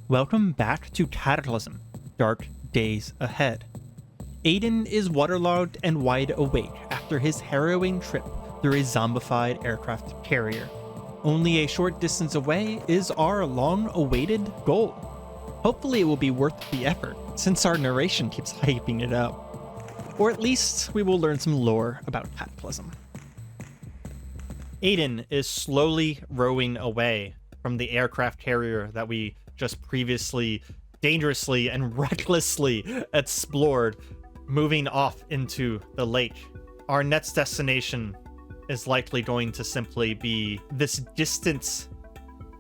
Welcome back to Cataclysm, Dark Days Ahead. Aiden is waterlogged and wide awake after his harrowing trip through a zombified aircraft carrier. Only a short distance away is our long-awaited goal. Hopefully it will be worth the effort, since our narration keeps hyping it up. Or at least we will learn some lore about Cataclysm. Aiden is slowly rowing away from the aircraft carrier that we just previously dangerously and recklessly explored, moving off into the lake. Our next destination is likely going to simply be this distant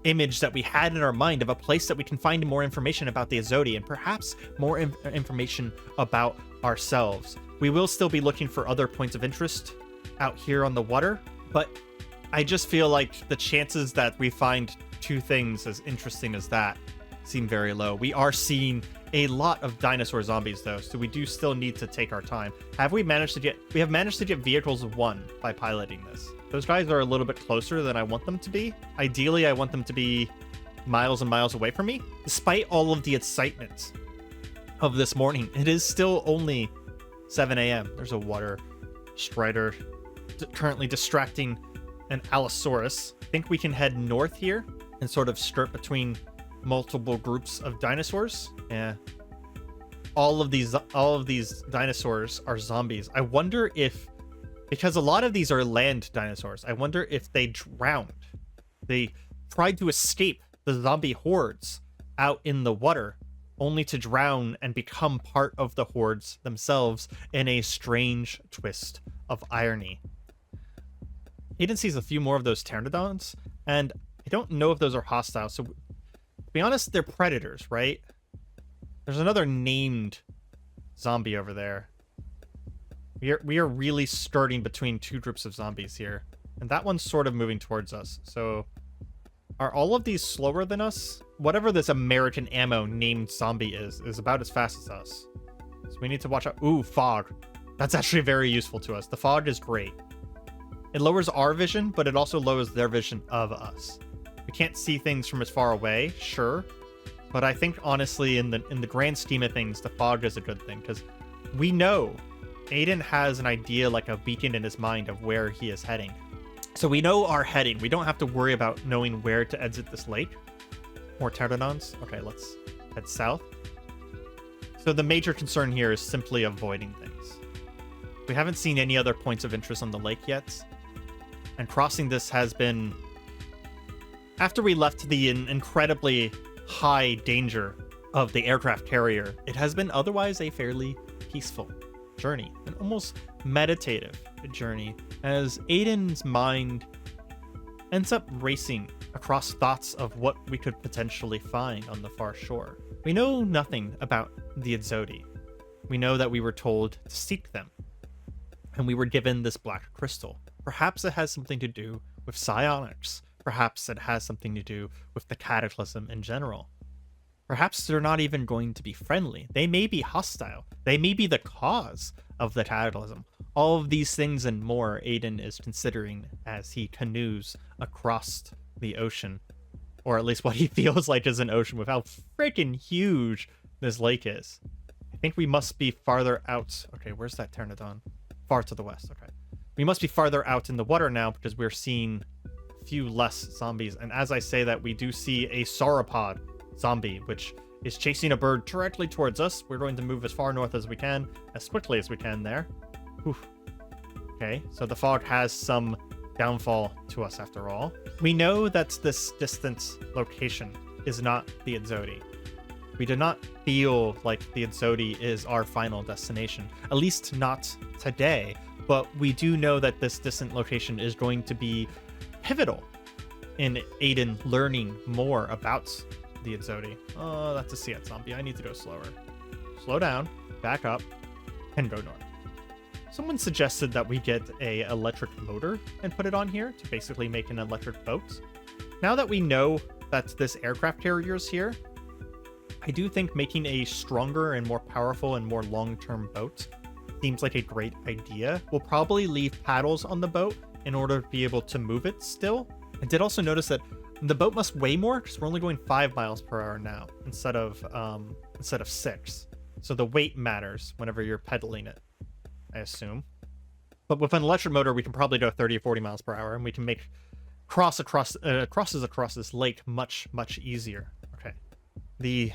image that we had in our mind of a place that we can find more information about the exodii and perhaps more information about ourselves. We will still be looking for other points of interest out here on the water, but I just feel like the chances that we find two things as interesting as that seem very low. We are seeing a lot of dinosaur zombies though, so we do still need to take our time. We have managed to get vehicles 1 by piloting this. Those guys are a little bit closer than I want them to be. Ideally, I want them to be miles and miles away from me. Despite all of the excitement of this morning, it is still only 7 a.m. There's a water strider currently distracting an Allosaurus. I think we can head north here and sort of skirt between multiple groups of dinosaurs. Yeah. All of these dinosaurs are zombies. I wonder if, because a lot of these are land dinosaurs, I wonder if they drowned. They tried to escape the zombie hordes out in the water, only to drown and become part of the hordes themselves in a strange twist of irony. Aiden sees a few more of those pteranodons, and I don't know if those are hostile. So, to be honest, they're predators, right? There's another named zombie over there. We are really skirting between two groups of zombies here, and that one's sort of moving towards us. So, are all of these slower than us? Whatever this American ammo named zombie is about as fast as us. So we need to watch out. Ooh, fog. That's actually very useful to us. The fog is great. It lowers our vision, but it also lowers their vision of us. We can't see things from as far away, sure, but I think honestly, in the grand scheme of things, the fog is a good thing because we know Aiden has an idea, like a beacon in his mind of where he is heading. So we know our heading. We don't have to worry about knowing where to exit this lake. More pteranodons. Okay, let's head south. So the major concern here is simply avoiding things. We haven't seen any other points of interest on the lake yet. And crossing this has been, after we left the incredibly high danger of the aircraft carrier, it has been otherwise a fairly peaceful journey, an almost meditative journey, as Aiden's mind ends up racing across thoughts of what we could potentially find on the far shore. We know nothing about the exodii. We know that we were told to seek them, and we were given this black crystal. Perhaps it has something to do with psionics. Perhaps it has something to do with the Cataclysm in general. Perhaps they're not even going to be friendly. They may be hostile. They may be the cause of the Cataclysm. All of these things and more Aiden is considering as he canoes across the ocean. Or at least what he feels like is an ocean with how freaking huge this lake is. I think we must be farther out. Okay, where's that pteranodon? Far to the west, okay. We must be farther out in the water now because we're seeing a few less zombies. And as I say that, we do see a sauropod zombie, which is chasing a bird directly towards us. We're going to move as far north as we can, as quickly as we can there. Whew. Okay, so the fog has some downfall to us after all. We know that this distant location is not the exodii. We do not feel like the exodii is our final destination, at least not today. But we do know that this distant location is going to be pivotal in Aiden learning more about the exodii. Oh, that's a Seat zombie. I need to go slower. Slow down, back up, and go north. Someone suggested that we get a electric motor and put it on here to basically make an electric boat. Now that we know that this aircraft carrier is here, I do think making a stronger and more powerful and more long-term boat seems like a great idea. We'll probably leave paddles on the boat in order to be able to move it still. I did also notice that The boat must weigh more because we're only going 5 miles per hour now instead of 6. So the weight matters whenever you're pedaling it, I assume. But with an electric motor, we can probably go 30 or 40 miles per hour, and we can make crosses across this lake much, much easier. Okay. The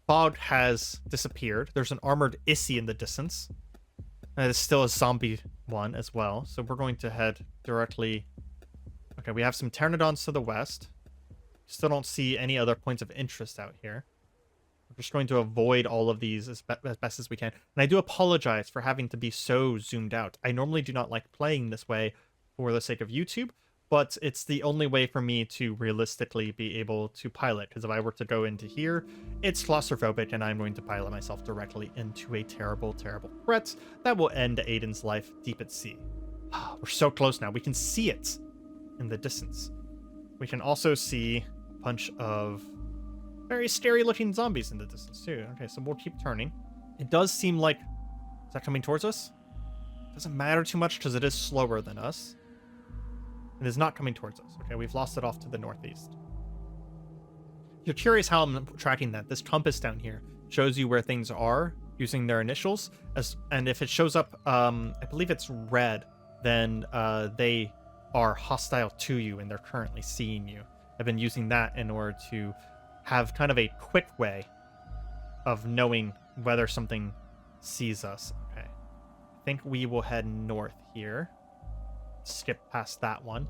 fog has disappeared. There's an armored Issy in the distance. And it's still a zombie one as well. So we're going to head directly... Okay, we have some Pteranodons to the west. Still don't see any other points of interest out here. We're just going to avoid all of these as best as we can. And I do apologize for having to be so zoomed out. I normally do not like playing this way for the sake of YouTube, but it's the only way for me to realistically be able to pilot. Because if I were to go into here, it's claustrophobic, and I'm going to pilot myself directly into a terrible, terrible threat that will end Aiden's life deep at sea. We're so close now. We can see it in the distance. We can also see a bunch of very scary looking zombies in the distance too. Okay, so we'll keep turning. It does seem like... Is that coming towards us? Doesn't matter too much because it is slower than us. It is not coming towards us. Okay, we've lost it off to the northeast. If you're curious how I'm tracking that, this compass down here shows you where things are using their initials. And if it shows up, I believe it's red, then they are hostile to you and they're currently seeing you. I've been using that in order to have kind of a quick way of knowing whether something sees us. Okay. I think we will head north here. Skip past that one.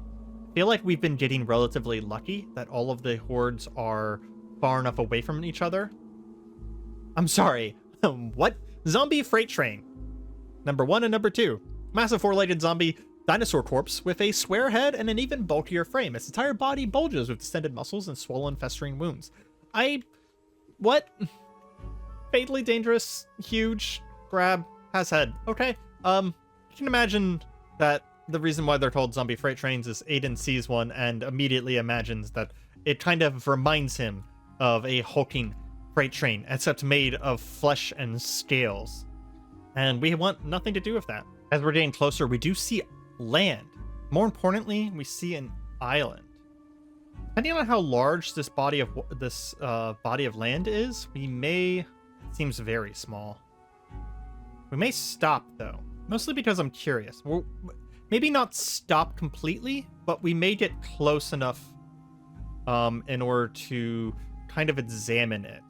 I feel like we've been getting relatively lucky that all of the hordes are far enough away from each other. I'm sorry. What? Zombie freight train. Number 1 and number 2. Massive 4-legged zombie dinosaur corpse with a square head and an even bulkier frame. Its entire body bulges with distended muscles and swollen, festering wounds. What? Fatally dangerous, huge, grab, has head. Okay. You can imagine that the reason why they're called zombie freight trains is Aiden sees one and immediately imagines that it kind of reminds him of a hulking freight train, except made of flesh and scales. And we want nothing to do with that. As we're getting closer, we do see land. More importantly, we see an island. Depending on how large this body of land is, we may... It seems very small. We may stop though, mostly because I'm curious. We'll maybe not stop completely, but we may get close enough in order to kind of examine it.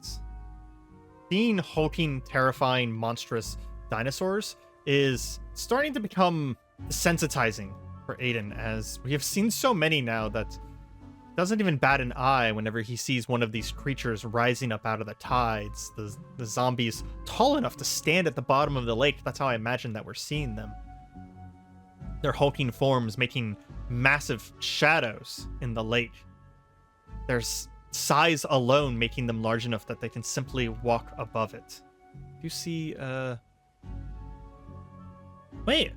Seeing hulking, terrifying, monstrous dinosaurs is starting to become desensitizing for Aiden, as we have seen so many now that it doesn't even bat an eye whenever he sees one of these creatures rising up out of the tides. The zombies tall enough to stand at the bottom of the lake. That's how I imagine that we're seeing them. Their hulking forms making massive shadows in the lake. Their size alone making them large enough that they can simply walk above it. You see, wait,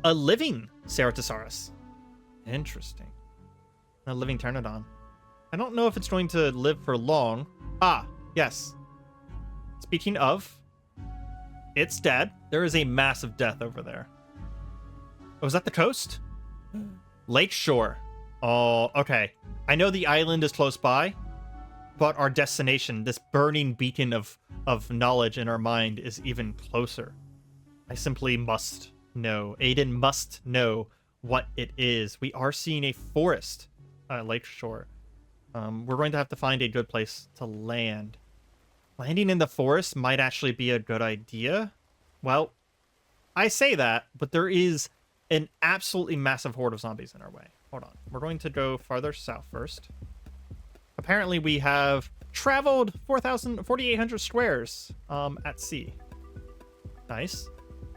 a living Ceratosaurus. Interesting. A living Pteranodon. I don't know if it's going to live for long. Ah, yes. Speaking of, it's dead. There is a massive death over there. Oh, is that the coast? Lakeshore. Oh, okay. I know the island is close by, but our destination, this burning beacon of knowledge in our mind, is even closer. I simply must know. Aiden must know what it is. We are seeing a forest. Lakeshore. We're going to have to find a good place to land. Landing in the forest might actually be a good idea. Well, I say that, but there is an absolutely massive horde of zombies in our way. Hold on. We're going to go farther south first. Apparently we have traveled 4,800 squares at sea. Nice.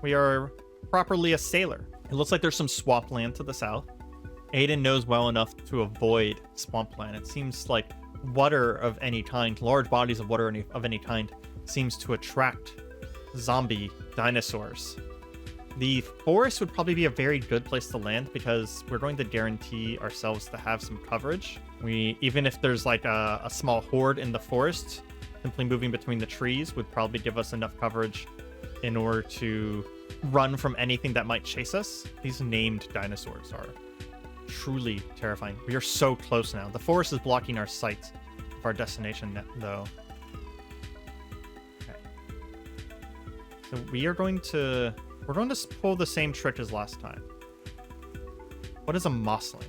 We are properly a sailor. It looks like there's some swampland to the south. Aiden knows well enough to avoid swampland. It seems like water of any kind, large bodies of water of any kind, seems to attract zombie dinosaurs. The forest would probably be a very good place to land because we're going to guarantee ourselves to have some coverage. Even if there's like a small horde in the forest, simply moving between the trees would probably give us enough coverage in order to run from anything that might chase us. These named dinosaurs are truly terrifying. We are so close now. The forest is blocking our sight of our destination, though. Okay. So we're going to pull the same trick as last time. What is a mossling?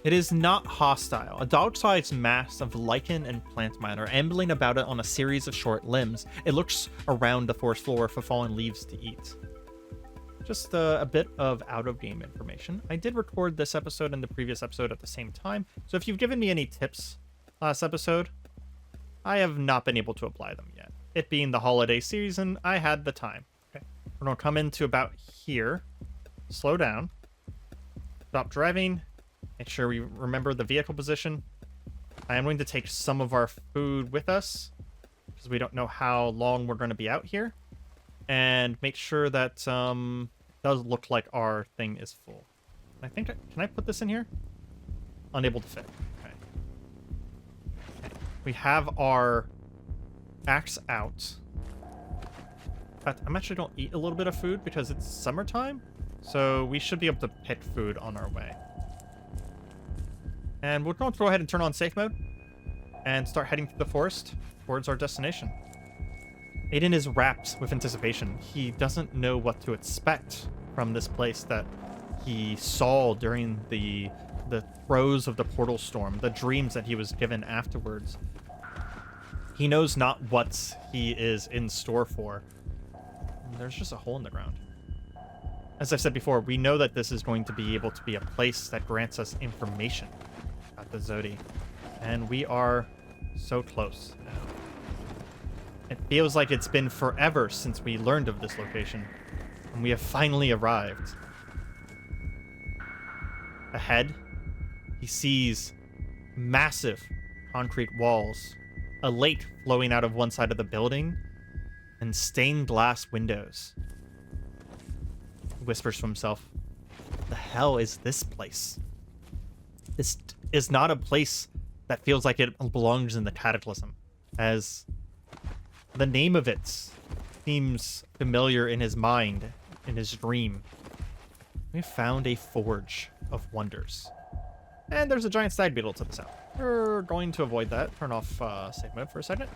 It is not hostile. A dog-sized mass of lichen and plant matter ambling about it on a series of short limbs. It looks around the forest floor for fallen leaves to eat. Just a bit of out-of-game information. I did record this episode and the previous episode at the same time, so if you've given me any tips last episode, I have not been able to apply them yet. It being the holiday season, I had the time. Okay, we're going to come into about here, slow down, stop driving, make sure we remember the vehicle position. I am going to take some of our food with us because we don't know how long we're going to be out here. And make sure that does look like our thing is full. I think, can I put this in here? Unable to fit. Okay. We have our axe out. But I'm actually going to eat a little bit of food because it's summertime. So we should be able to pick food on our way. And we're going to go ahead and turn on safe mode and start heading through the forest towards our destination. Aiden is wrapped with anticipation. He doesn't know what to expect from this place that he saw during the throes of the portal storm, the dreams that he was given afterwards. He knows not what he is in store for. There's just a hole in the ground. As I've said before, we know that this is going to be able to be a place that grants us information about the Zodi. And we are so close now. It feels like it's been forever since we learned of this location, and we have finally arrived. Ahead, he sees massive concrete walls, a lake flowing out of one side of the building, and stained glass windows. He whispers to himself, "What the hell is this place? This is not a place that feels like it belongs in the Cataclysm, as the name of it seems familiar in his mind, in his dream. We found a forge of wonders. And there's a giant stag beetle to the south. We're going to avoid that. Turn off save mode for a second.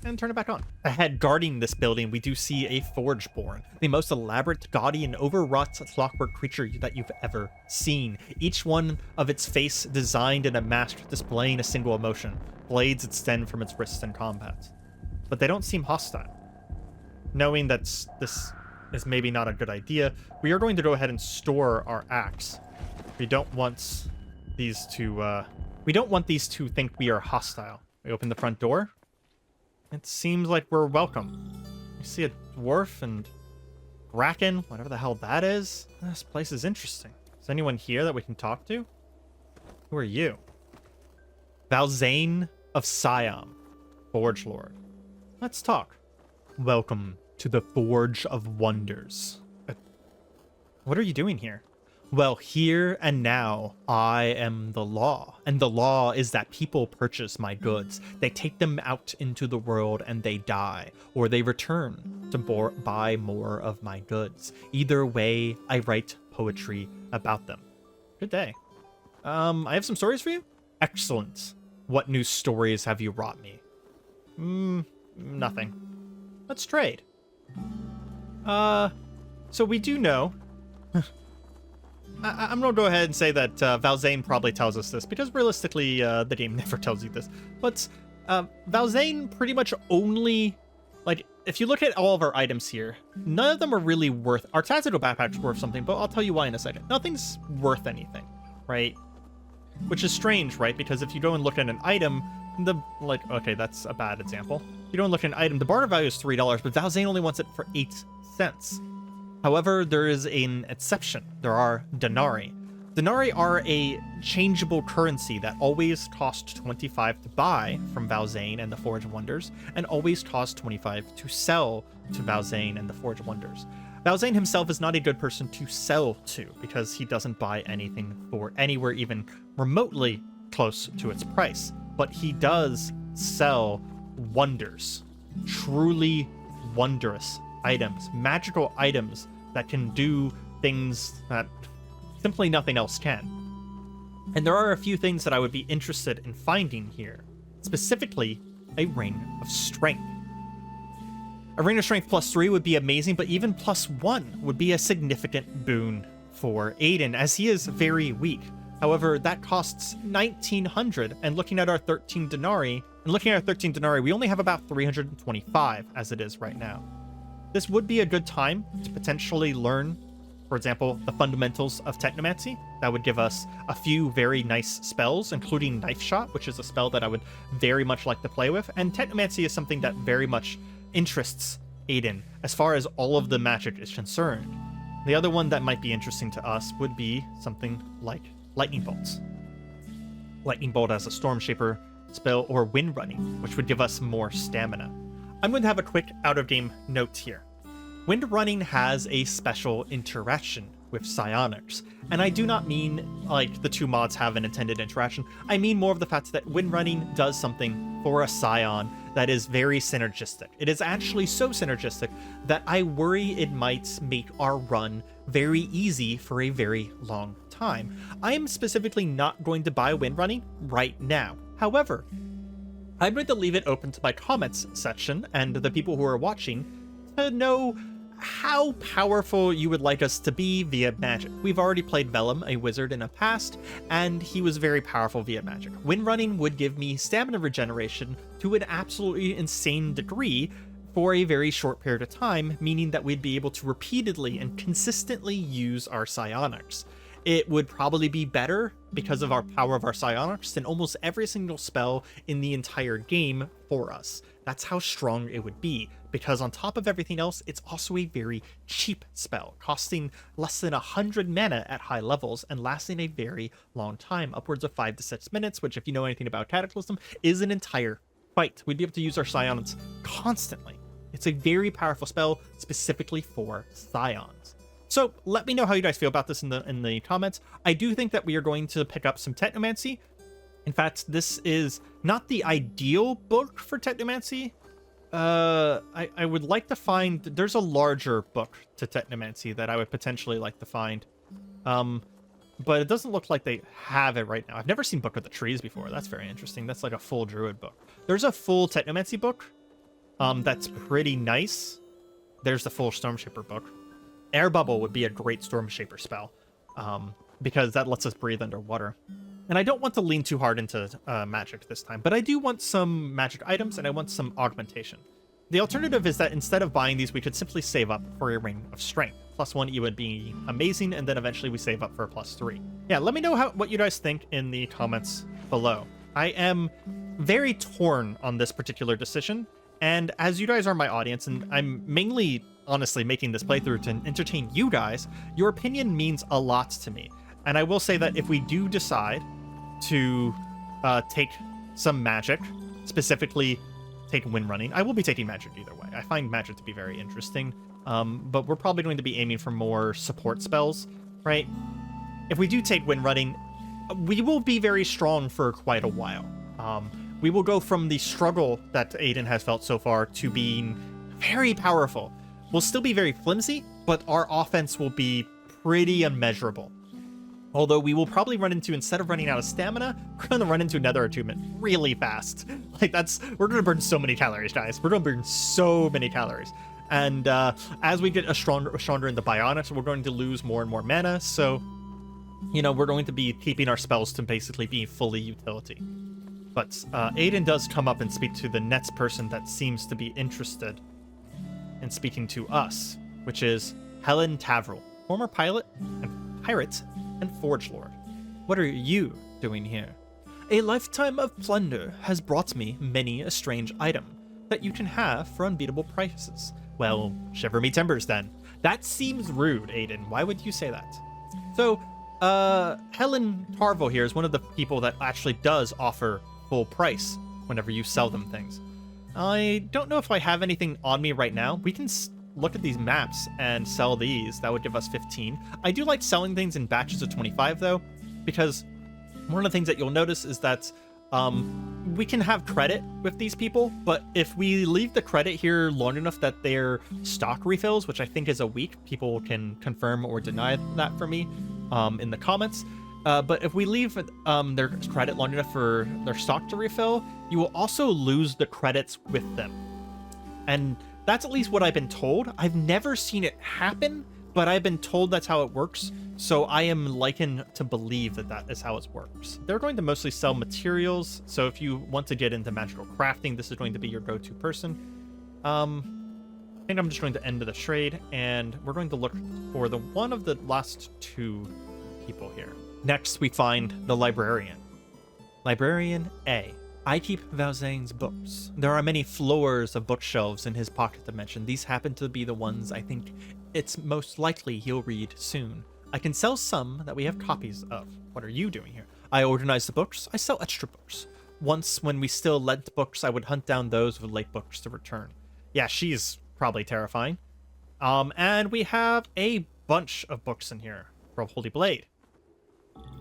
And turn it back on. Ahead, guarding this building, we do see a Forgeborn, the most elaborate, gaudy, and overwrought clockwork creature that you've ever seen. Each one of its face designed in a mask displaying a single emotion. Blades extend from its wrists in combat. But they don't seem hostile. Knowing that this is maybe not a good idea, we are going to go ahead and store our axe. We don't want these to think we are hostile. We open the front door. It seems like we're welcome. We see a dwarf and bracken, whatever the hell that is. This place is interesting. Is anyone here that we can talk to? Who are you? Valzane of Siam, Forge Lord. Let's talk. Welcome to the Forge of Wonders. What are you doing here? Well, here and now, I am the law. And the law is that people purchase my goods. They take them out into the world and they die. Or they return to buy more of my goods. Either way, I write poetry about them. Good day. I have some stories for you? Excellent. What new stories have you wrought me? Nothing. Let's trade. So we do know... I'm gonna go ahead and say that Valzane probably tells us this, because realistically, the game never tells you this. But Valzane pretty much only... Like, if you look at all of our items here, none of them are really worth... Our tactical backpack's worth something, but I'll tell you why in a second. Nothing's worth anything, right? Which is strange, right? Because if you go and look at an item, okay, that's a bad example. You don't look at an item, the barter value is $3, but Valzane only wants it for 8 cents. However, there is an exception. There are denarii. Denarii are a changeable currency that always cost 25 to buy from Valzane and the Forge of Wonders, and always cost 25 to sell to Valzane and the Forge of Wonders. Valzane himself is not a good person to sell to, because he doesn't buy anything for anywhere even remotely close to its price. But he does sell wonders. Truly wondrous items, magical items that can do things that Simply nothing else can. And there are a few things that I would be interested in finding here. Specifically, a Ring of Strength. A Ring of Strength +3 would be amazing, but even +1 would be a significant boon for Aiden, as he is very weak. However, that costs 1900, and looking at our 13 denarii, we only have about 325 as it is right now. This would be a good time to potentially learn, for example, the fundamentals of Technomancy. That would give us a few very nice spells, including Knife Shot, which is a spell that I would very much like to play with, and Technomancy is something that very much interests Aiden as far as all of the magic is concerned. The other one that might be interesting to us would be something like Lightning Bolts. Lightning Bolt as a Storm Shaper spell, or Wind Running, which would give us more stamina. I'm going to have a quick out-of-game note here. Wind Running has a special interaction with psionics, and I do not mean like the two mods have an intended interaction. I mean more of the fact that Wind Running does something for a scion that is very synergistic. It is actually so synergistic that I worry it might make our run very easy for a very long time. I am specifically not going to buy Wind Running right now. However, I'm going to leave it open to my comments section and the people who are watching to know how powerful you would like us to be via magic. We've already played Vellum, a wizard, in a past, and he was very powerful via magic. Wind Running would give me stamina regeneration to an absolutely insane degree for a very short period of time, meaning that we'd be able to repeatedly and consistently use our psionics. It would probably be better because of our power of our psionics than almost every single spell in the entire game for us. That's how strong it would be, because on top of everything else, it's also a very cheap spell, costing less than 100 mana at high levels and lasting a very long time, upwards of 5 to 6 minutes, which, if you know anything about Cataclysm, is an entire fight. We'd be able to use our psionics constantly. It's a very powerful spell specifically for scions. So let me know how you guys feel about this in the comments. I do think that we are going to pick up some Technomancy. In fact, this is not the ideal book for Technomancy. I would like to find... There's a larger book to Technomancy that I would potentially like to find. But it doesn't look like they have it right now. I've never seen Book of the Trees before. That's very interesting. That's like a full Druid book. There's a full Technomancy book. That's pretty nice. There's the full Stormshaper book. Air Bubble would be a great Stormshaper spell, because that lets us breathe underwater. And I don't want to lean too hard into magic this time, but I do want some magic items and I want some augmentation. The alternative is that instead of buying these, we could simply save up for a Ring of Strength. +1 E would be amazing, and then eventually we save up for a +3. Yeah, let me know what you guys think in the comments below. I am very torn on this particular decision, and as you guys are my audience, and I'm mainly honestly making this playthrough to entertain you guys, your opinion means a lot to me. And I will say that if we do decide to take some magic, specifically take Wind Running, I will be taking magic either way. I find magic to be very interesting, but we're probably going to be aiming for more support spells, right? If we do take Wind Running, we will be very strong for quite a while. We will go from the struggle that Aiden has felt so far to being very powerful. We'll still be very flimsy, but our offense will be pretty immeasurable. Although we will probably run into, instead of running out of stamina, we're going to run into another attunement really fast. Like we're going to burn so many calories, guys. We're going to burn so many calories. And as we get stronger in the bionics, we're going to lose more and more mana. So, you know, we're going to be keeping our spells to basically be fully utility. But Aiden does come up and speak to the next person that seems to be interested in speaking to us, which is Helen Tavril, former pirate and Forge Lord. What are you doing here? A lifetime of plunder has brought me many a strange item that you can have for unbeatable prices. Well, shiver me timbers then. That seems rude, Aiden. Why would you say that? So, Helen Tarville here is one of the people that actually does offer full price whenever you sell them things. I don't know if I have anything on me right now. We can look at these maps and sell these. That would give us 15. I do like selling things in batches of 25 though, because one of the things that you'll notice is that we can have credit with these people, but if we leave the credit here long enough that they're stock refills, which I think is a week, people can confirm or deny that for me. in the comments. But if we leave their credit long enough for their stock to refill, you will also lose the credits with them. And that's at least what I've been told. I've never seen it happen, but I've been told that's how it works. So I am likened to believe that that is how it works. They're going to mostly sell materials. So if you want to get into magical crafting, this is going to be your go-to person. I think I'm just going to end the trade, and we're going to look for the one of the last two people here. Next, we find the librarian. Librarian A. I keep Valzane's books. There are many floors of bookshelves in his pocket dimension. These happen to be the ones I think it's most likely he'll read soon. I can sell some that we have copies of. What are you doing here? I organize the books. I sell extra books. Once, when we still lent books, I would hunt down those with late books to return. Yeah, she's probably terrifying. And we have a bunch of books in here for Holy Blade.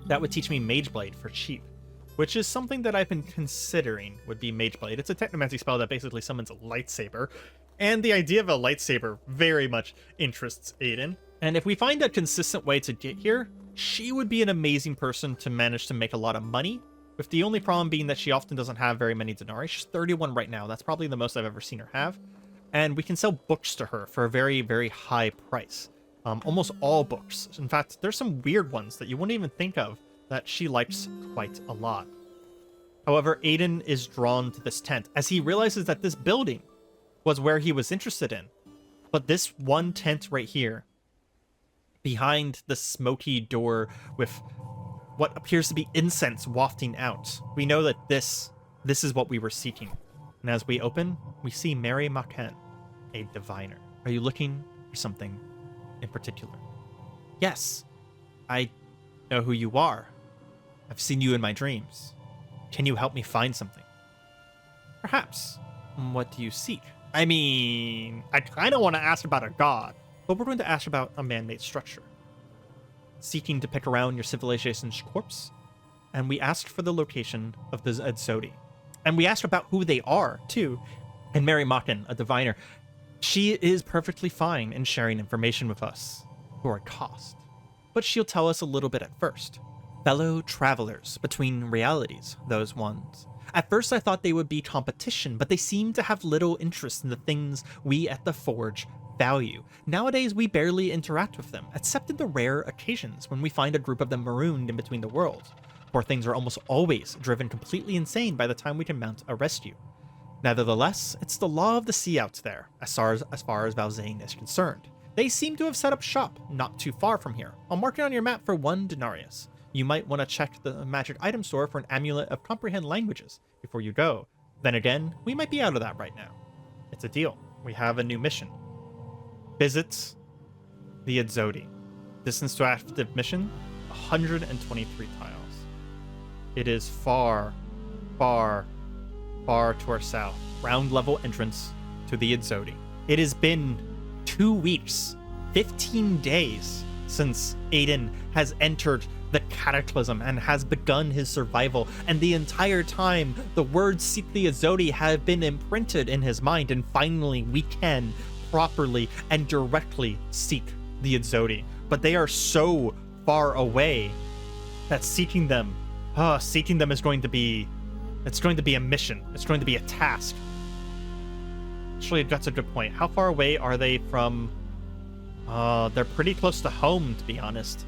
That would teach me Mage Blade for cheap, which is something that I've been considering would be Mage Blade. It's a technomancy spell that basically summons a lightsaber, and the idea of a lightsaber very much interests Aiden. And if we find a consistent way to get here, she would be an amazing person to manage to make a lot of money, with the only problem being that she often doesn't have very many denarii. She's 31 right now. That's probably the most I've ever seen her have. And we can sell books to her for a very, very high price. Almost all books. In fact, there's some weird ones that you wouldn't even think of that she likes quite a lot. However, Aiden is drawn to this tent as he realizes that this building was where he was interested in. But this one tent right here, behind the smoky door with what appears to be incense wafting out, we know that this is what we were seeking. And as we open, we see Mary Maken, a diviner. Are you looking for something in particular? Yes, I know who you are. I've seen you in my dreams. Can you help me find something? Perhaps. What do you seek? I mean, I kind of want to ask about a god, but we're going to ask about a man-made structure. Seeking to pick around your civilization's corpse, and we asked for the location of the exodii. And we asked about who they are, too. And Mary Maken, a diviner, she is perfectly fine in sharing information with us for a cost. But she'll tell us a little bit at first. Fellow travelers between realities, those ones. At first I thought they would be competition, but they seem to have little interest in the things we at the Forge value. Nowadays we barely interact with them, except in the rare occasions when we find a group of them marooned in between the worlds. Poor things are almost always driven completely insane by the time we can mount a rescue. Nevertheless, it's the law of the sea out there, as far as Valzane is concerned. They seem to have set up shop not too far from here. I'll mark it on your map for 1 denarius. You might want to check the magic item store for an amulet of comprehend languages before you go. Then again, we might be out of that right now. It's a deal. We have a new mission. Visit the exodii. Distance to active mission, 123 tiles. It is far, far, far to our south. Ground level entrance to the exodii. It has been 2 weeks, 15 days since Aiden has entered the Cataclysm and has begun his survival, and the entire time the words "seek the exodii" have been imprinted in his mind, and finally we can properly and directly seek the exodii. But they are so far away that seeking them is going to be, it's going to be a mission. It's going to be a task. Actually, that's a good point. How far away are they from? They're pretty close to home, to be honest.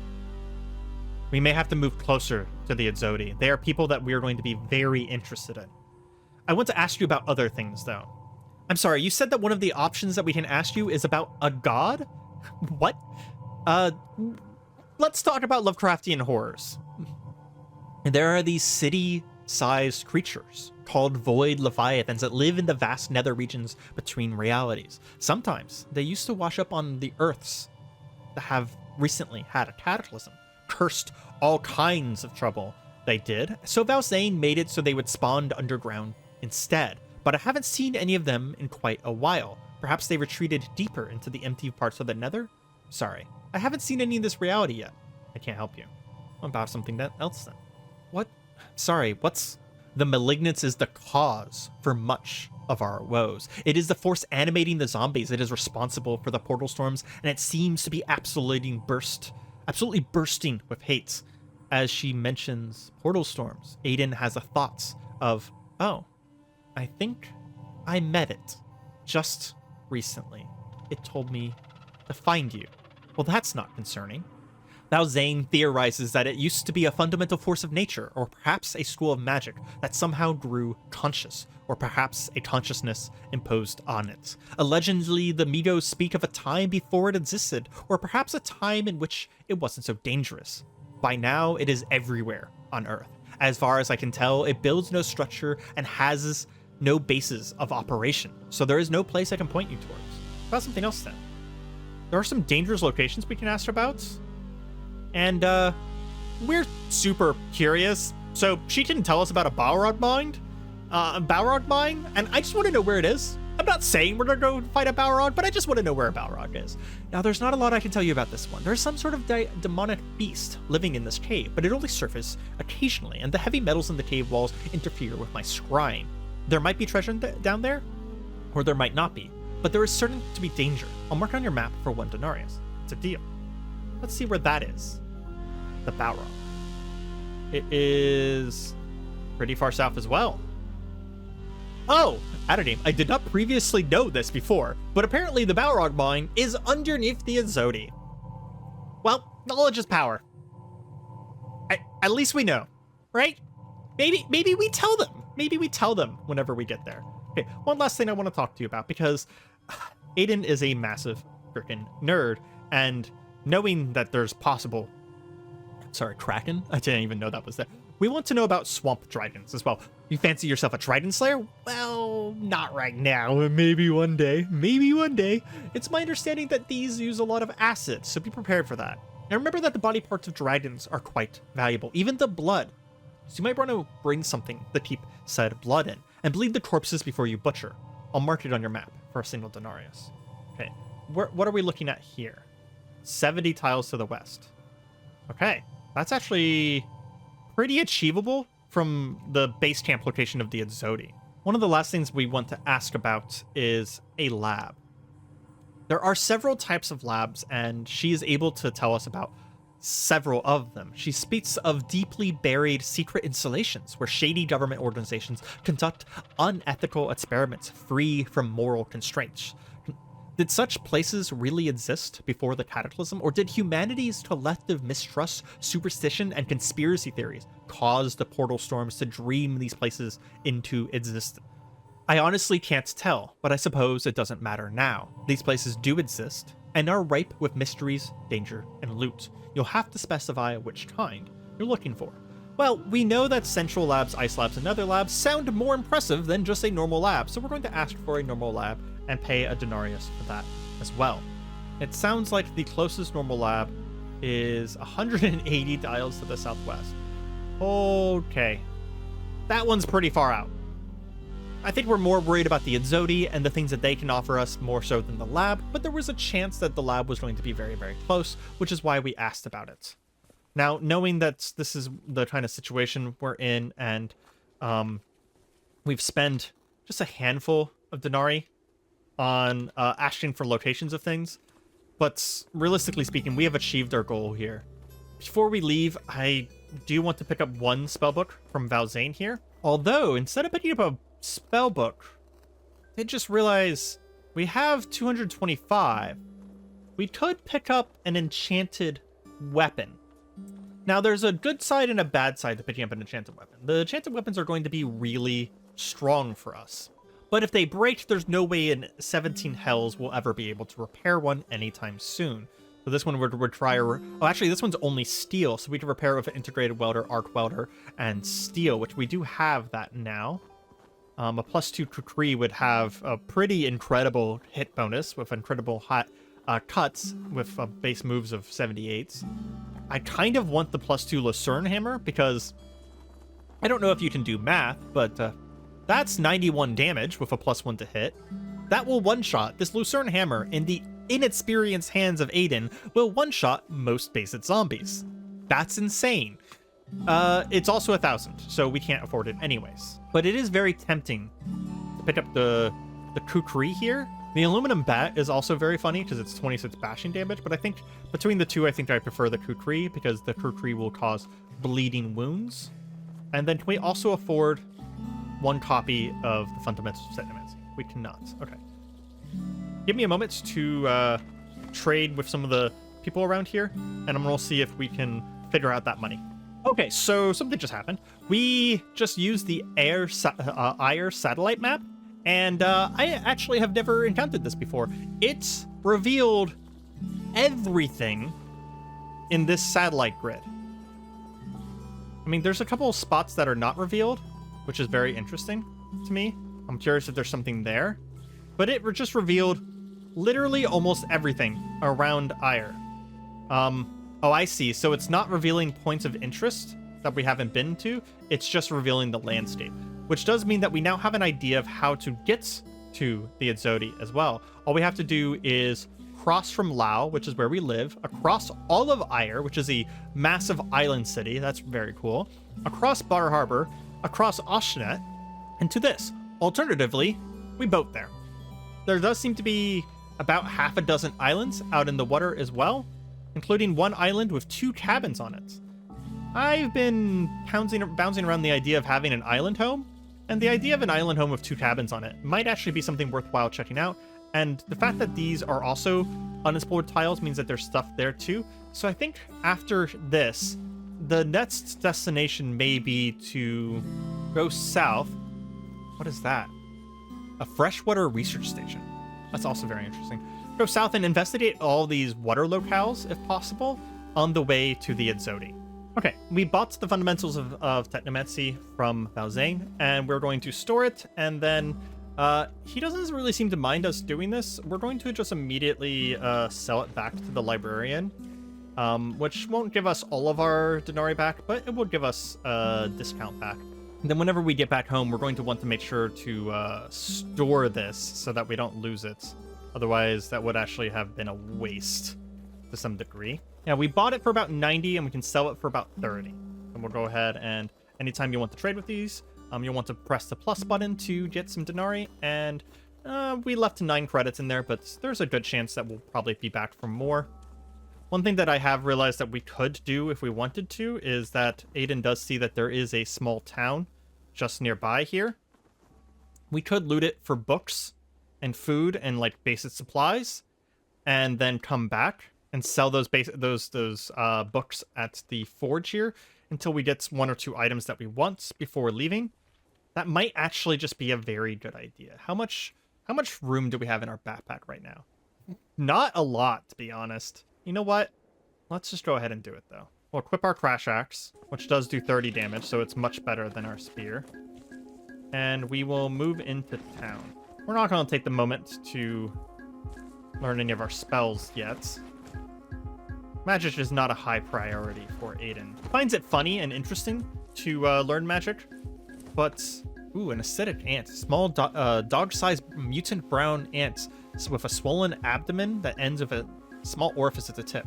We may have to move closer to the exodii. They are people that we are going to be very interested in. I want to ask you about other things, though. I'm sorry, you said that one of the options that we can ask you is about a god? What? Let's talk about Lovecraftian horrors. There are these city-sized creatures called void leviathans that live in the vast nether regions between realities. Sometimes they used to wash up on the earths that have recently had a cataclysm. Cursed all kinds of trouble they did, so Valzane made it so they would spawn underground instead. But I haven't seen any of them in quite a while. Perhaps they retreated deeper into the empty parts of the nether? Sorry, I haven't seen any in this reality yet. I can't help you. What about something else then? What? Sorry, what's... The malignance is the cause for much of our woes. It is the force animating the zombies. It is responsible for the portal storms, and it seems to be absolutely burst absolutely bursting with hate. As she mentions portal storms, Aiden has a thought of, oh, I think I met it just recently. It told me to find you. Well, that's not concerning. Now Zane theorizes that it used to be a fundamental force of nature, or perhaps a school of magic that somehow grew conscious, or perhaps a consciousness imposed on it. Allegedly, the Migos speak of a time before it existed, or perhaps a time in which it wasn't so dangerous. By now, it is everywhere on Earth. As far as I can tell, it builds no structure and has no basis of operation, so there is no place I can point you towards. About something else then. There are some dangerous locations we can ask her about. And we're super curious. So she didn't tell us about a Balrog mine, and I just want to know where it is. I'm not saying we're gonna go fight a Balrog, but I just want to know where a Balrog is. Now, there's not a lot I can tell you about this one. There's some sort of demonic beast living in this cave, but it only surfaces occasionally, and the heavy metals in the cave walls interfere with my scrying. There might be treasure down there, or there might not be, but there is certain to be danger. I'll mark on your map for 1 denarius. It's a deal. Let's see where that is. The Balrog. It is pretty far south as well. Oh, Areima, I did not previously know this before, but apparently the Balrog mine is underneath the exodii. Well, knowledge is power. At least we know, right? Maybe we tell them. Maybe we tell them whenever we get there. Okay, one last thing I want to talk to you about, because Aiden is a massive freaking nerd, and knowing that there's possible... Sorry, Kraken? I didn't even know that was there. We want to know about swamp dragons as well. You fancy yourself a trident slayer? Well, not right now. Maybe one day. Maybe one day. It's my understanding that these use a lot of acid, so be prepared for that. And remember that the body parts of dragons are quite valuable, even the blood. So you might want to bring something to keep said blood in, and bleed the corpses before you butcher. I'll mark it on your map for a single denarius. Okay, what are we looking at here? 70 tiles to the west. Okay, that's actually pretty achievable from the base camp location of the exodii. One of the last things we want to ask about is a lab. There are several types of labs, and she is able to tell us about several of them. She speaks of deeply buried secret installations where shady government organizations conduct unethical experiments free from moral constraints. Did such places really exist before the Cataclysm, or did humanity's collective mistrust, superstition, and conspiracy theories cause the portal storms to dream these places into existence? I honestly can't tell, but I suppose it doesn't matter now. These places do exist, and are ripe with mysteries, danger, and loot. You'll have to specify which kind you're looking for. Well, we know that central labs, ice labs, and other labs sound more impressive than just a normal lab, so we're going to ask for a normal lab and pay a denarius for that as well. It sounds like the closest normal lab is 180 dials to the southwest. Okay, that one's pretty far out. I think we're more worried about the exodii and the things that they can offer us more so than the lab, but there was a chance that the lab was going to be very, very close, which is why we asked about it. Now, knowing that this is the kind of situation we're in, and we've spent just a handful of denarii on asking for locations of things, but realistically speaking, we have achieved our goal here. Before we leave, I do want to pick up one spellbook from Valzane here, although instead of picking up a spellbook, I just realized we have 225. We could pick up an enchanted weapon. Now, there's a good side and a bad side to picking up an enchanted weapon. The enchanted weapons are going to be really strong for us, but if they break, there's no way in 17 hells we'll ever be able to repair one anytime soon. So this one would require... Oh, actually, this one's only steel, so we can repair it with an integrated welder, arc welder, and steel, which we do have that now. A +2 Kukri would have a pretty incredible hit bonus with incredible hot cuts with base moves of 78s. I kind of want the +2 Lucerne Hammer because I don't know if you can do math, but that's 91 damage with a +1 to hit. That will one-shot. This Lucerne Hammer in the inexperienced hands of Aiden will one-shot most basic zombies. That's insane. It's also 1,000, so we can't afford it anyways. But it is very tempting to pick up the Kukri here, The aluminum bat is also very funny because it's 26 bashing damage, but I think between the two, I think I prefer the kukri because the kukri will cause bleeding wounds. And then can we also afford one copy of the fundamentals of Technomancy? We cannot. Okay. Give me a moment to trade with some of the people around here, and I'm going to see if we can figure out that money. Okay, so something just happened. We just used the Air satellite map, and I actually have never encountered this before. It's revealed everything in this satellite grid. I mean, there's a couple of spots that are not revealed, which is very interesting to me. I'm curious if there's something there. But it just revealed literally almost everything around Ire. Oh, I see. So it's not revealing points of interest that we haven't been to. It's just revealing the landscape, which does mean that we now have an idea of how to get to the exodii as well. All we have to do is cross from Lao, which is where we live, across all of Ire, which is a massive island city. That's very cool. Across Bar Harbor, across Oshnet, and to this. Alternatively, we boat there. There does seem to be about half a dozen islands out in the water as well, including one island with 2 cabins on it. I've been bouncing around the idea of having an island home, and the idea of an island home with 2 cabins on it might actually be something worthwhile checking out. And the fact that these are also unexplored tiles means that there's stuff there too. So I think after this, the next destination may be to go south. What is that? A freshwater research station. That's also very interesting. Go south and investigate all these water locales, if possible, on the way to the exodii. Okay, we bought the fundamentals of Technomancy from Balzane, and we're going to store it, and then he doesn't really seem to mind us doing this. We're going to just immediately sell it back to the librarian, which won't give us all of our denarii back, but it will give us a discount back. And then whenever we get back home, we're going to want to make sure to store this so that we don't lose it. Otherwise, that would actually have been a waste to some degree. Yeah, we bought it for about 90 and we can sell it for about 30. And we'll go ahead and anytime you want to trade with these, you'll want to press the plus button to get some denarii. And we left 9 credits in there, but there's a good chance that we'll probably be back for more. One thing that I have realized that we could do if we wanted to is that Aiden does see that there is a small town just nearby here. We could loot it for books and food and like basic supplies, and then come back and sell those books at the forge here until we get 1 or 2 items that we want before leaving. That might actually just be a very good idea. How much room do we have in our backpack right now? Not a lot, to be honest. You know what? Let's just go ahead and do it, though. We'll equip our Crash Axe, which does do 30 damage, so it's much better than our spear. And we will move into town. We're not going to take the moment to learn any of our spells yet. Magic is not a high priority for Aiden. He finds it funny and interesting to learn magic, but... Ooh, an acidic ant. Small dog-sized mutant brown ant with a swollen abdomen that ends with a small orifice at the tip.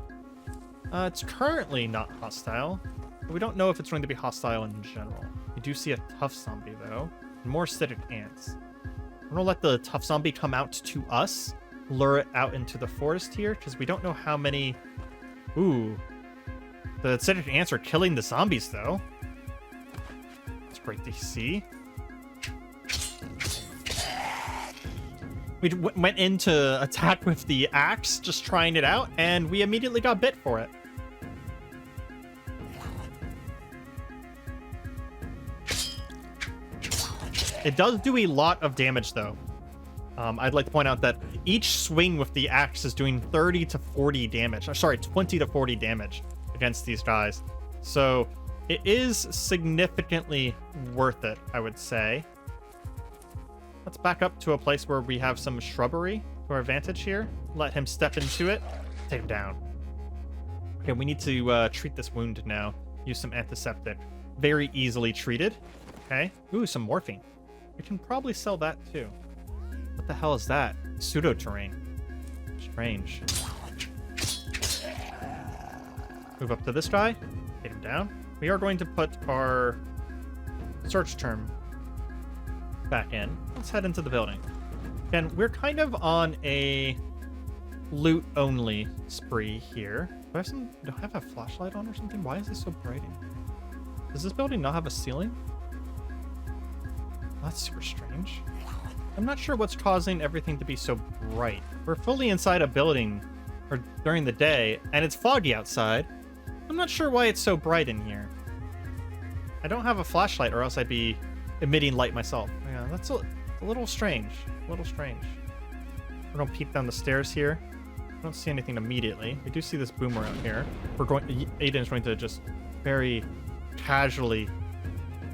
It's currently not hostile, but we don't know if it's going to be hostile in general. We do see a tough zombie, though. And more acidic ants. We're going to let the tough zombie come out to us, lure it out into the forest here, because we don't know how many... Ooh. The acidic ants are killing the zombies, though. It's great to see. We went in to attack with the axe, just trying it out, and we immediately got bit for it. It does do a lot of damage, though. I'd like to point out that each swing with the axe is doing 30 to 40 damage. Sorry, 20 to 40 damage against these guys. So it is significantly worth it, I would say. Let's back up to a place where we have some shrubbery to our advantage here. Let him step into it. Take him down. Okay, we need to treat this wound now. Use some antiseptic. Very easily treated. Okay. Ooh, some morphine. We can probably sell that too. What the hell is that? Pseudo-terrain. Strange. Move up to this guy. Take him down. We are going to put our search term back in. Let's head into the building. And we're kind of on a loot-only spree here. Do I have a flashlight on or something? Why is this so bright in here? Does this building not have a ceiling? That's super strange. I'm not sure what's causing everything to be so bright. We're fully inside a building or during the day, and it's foggy outside. I'm not sure why it's so bright in here. I don't have a flashlight, or else I'd be emitting light myself. Yeah, that's a little strange. A little strange. We're gonna peek down the stairs here. I don't see anything immediately. We do see this boomerang here. Aiden's going to just very casually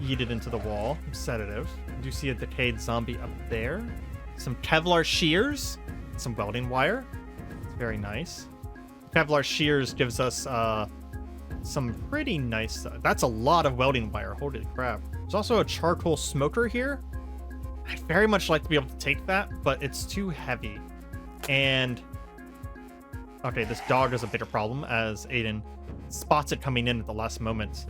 yeet it into the wall. Sedative. We do see a decayed zombie up there. Some Kevlar shears. Some welding wire. It's very nice. Kevlar shears gives us some pretty nice stuff. That's a lot of welding wire. Holy crap. There's also a charcoal smoker here. I'd very much like to be able to take that, but it's too heavy. And okay, this dog is a bigger problem as Aiden spots it coming in at the last moment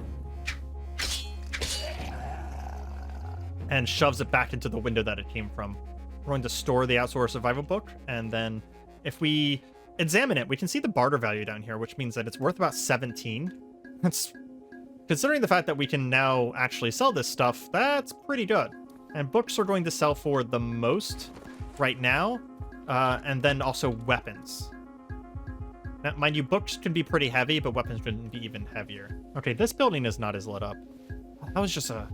and shoves it back into the window that it came from. We're going to store the outdoor survival book, and then if we examine it, we can see the barter value down here, which means that it's worth about 17. That's, considering the fact that we can now actually sell this stuff, that's pretty good. And books are going to sell for the most right now, and then also weapons. Now, mind you, books can be pretty heavy, but weapons can be even heavier. Okay, this building is not as lit up. That was just a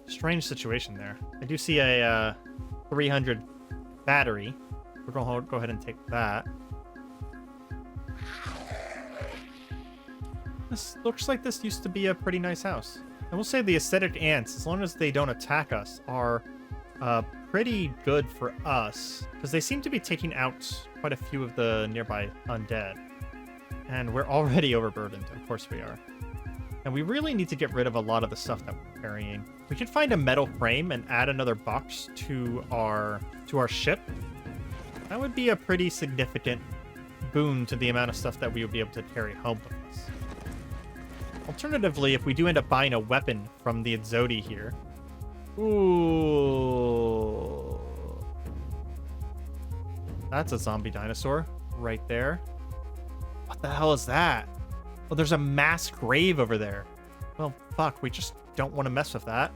strange situation there. I do see a 300 battery. We're going to go ahead and take that. This looks like this used to be a pretty nice house. I will say the aesthetic ants, as long as they don't attack us, are pretty good for us, because they seem to be taking out quite a few of the nearby undead. And we're already overburdened. Of course we are. And we really need to get rid of a lot of the stuff that we're carrying. We could find a metal frame and add another box to our ship. That would be a pretty significant boon to the amount of stuff that we would be able to carry home with us. Alternatively, if we do end up buying a weapon from the exodii here. Ooh. That's a zombie dinosaur right there. What the hell is that? Oh, there's a mass grave over there. Well, fuck, we just don't want to mess with that.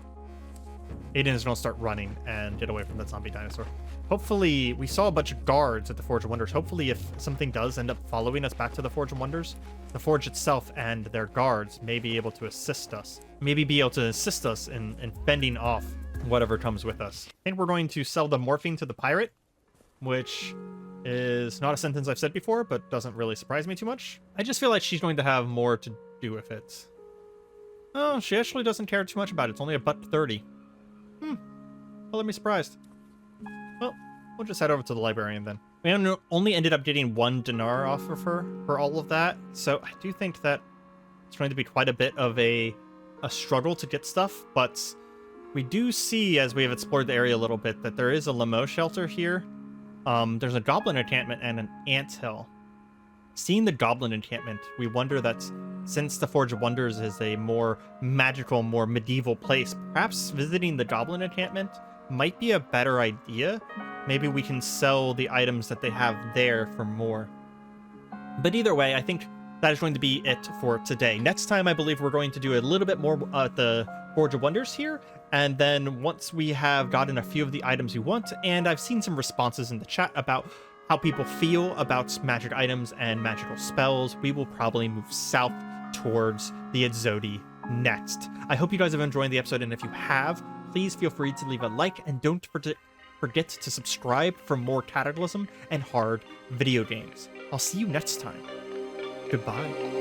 Aiden is going to start running and get away from that zombie dinosaur. Hopefully, we saw a bunch of guards at the Forge of Wonders. Hopefully, if something does end up following us back to the Forge of Wonders, the Forge itself and their guards may be able to assist us. Maybe be able to assist us in fending off whatever comes with us. I think we're going to sell the morphine to the pirate, which is not a sentence I've said before, but doesn't really surprise me too much. I just feel like she's going to have more to do with it. Oh, she actually doesn't care too much about it. It's only $1.30. Well, let me surprised. Well, we'll just head over to the librarian then. We only ended up getting 1 dinar off of her for all of that, so I do think that it's going to be quite a bit of a struggle to get stuff, but we do see, as we have explored the area a little bit, that there is a limo shelter here. There's a goblin encampment and an anthill. Seeing the goblin encampment, we wonder that since the Forge of Wonders is a more magical, more medieval place, perhaps visiting the goblin encampment might be a better idea. Maybe we can sell the items that they have there for more. But either way, I think that is going to be it for today. Next time, I believe we're going to do a little bit more at the Forge of Wonders here. And then once we have gotten a few of the items we want, and I've seen some responses in the chat about how people feel about magic items and magical spells, we will probably move south towards the exodii next. I hope you guys have enjoyed the episode, and if you have, please feel free to leave a like, and don't forget to subscribe for more Cataclysm and hard video games. I'll see you next time. Goodbye.